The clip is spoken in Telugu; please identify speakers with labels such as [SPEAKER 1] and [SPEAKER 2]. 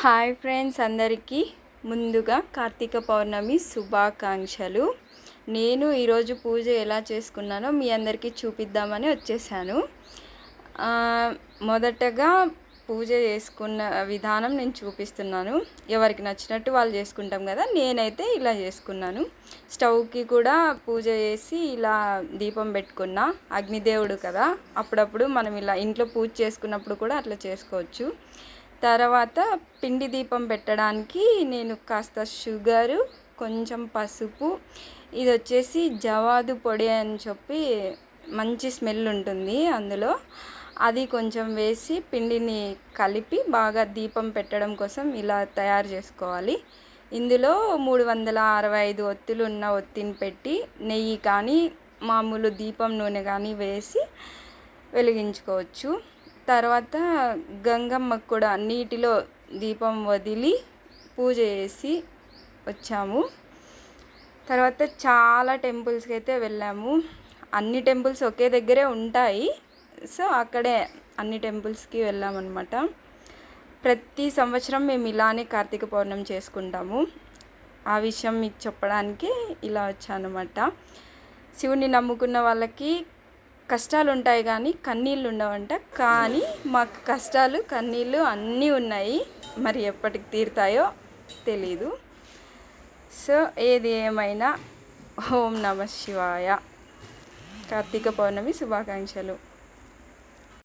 [SPEAKER 1] హాయ్ ఫ్రెండ్స్, అందరికీ ముందుగా కార్తీక పౌర్ణమి శుభాకాంక్షలు. నేను ఈరోజు పూజ ఎలా చేసుకున్నానో మీ అందరికీ చూపిద్దామని వచ్చేసాను. మొదటగా పూజ చేసుకున్న విధానం నేను చూపిస్తున్నాను. ఎవరికి నచ్చినట్టు వాళ్ళు చేసుకుంటాం కదా, నేనైతే ఇలా చేసుకున్నాను. స్టవ్కి కూడా పూజ చేసి ఇలా దీపం పెట్టుకున్నా. అగ్నిదేవుడు కదా, అప్పుడప్పుడు మనం ఇలా ఇంట్లో పూజ చేసుకున్నప్పుడు కూడా అట్లా చేసుకోవచ్చు. తర్వాత పిండి దీపం పెట్టడానికి నేను కాస్త షుగరు, కొంచెం పసుపు, ఇది వచ్చేసి జవాదు పొడి అని చెప్పి మంచి స్మెల్ ఉంటుంది అందులో, అది కొంచెం వేసి పిండిని కలిపి బాగా దీపం పెట్టడం కోసం ఇలా తయారు చేసుకోవాలి. ఇందులో 365 ఒత్తులు ఉన్న ఒత్తిని పెట్టి నెయ్యి కానీ మామూలు దీపం నూనె కానీ వేసి వెలిగించుకోవచ్చు. తర్వాత గంగమ్మకు కూడా నీటిలో దీపం వదిలి పూజ చేసి వచ్చాము. తర్వాత చాలా టెంపుల్స్కి అయితే వెళ్ళాము. అన్ని టెంపుల్స్ ఒకే దగ్గరే ఉంటాయి, సో అక్కడే అన్ని టెంపుల్స్కి వెళ్ళామన్నమాట. ప్రతి సంవత్సరం మేము ఇలానే కార్తీక పౌర్ణమి చేసుకుంటాము. ఆ విషయం మీకు చెప్పడానికి ఇలా వచ్చానమాట. శివుని నమ్ముకున్న వాళ్ళకి కష్టాలు ఉంటాయి కానీ కన్నీళ్ళు ఉండవంట. కానీ మాకు కష్టాలు కన్నీళ్ళు అన్నీ ఉన్నాయి, మరి ఎప్పటికి తీరుతాయో తెలీదు. సో ఏది ఏమైనా ఓం నమ శివాయ. కార్తీక పౌర్ణమి శుభాకాంక్షలు.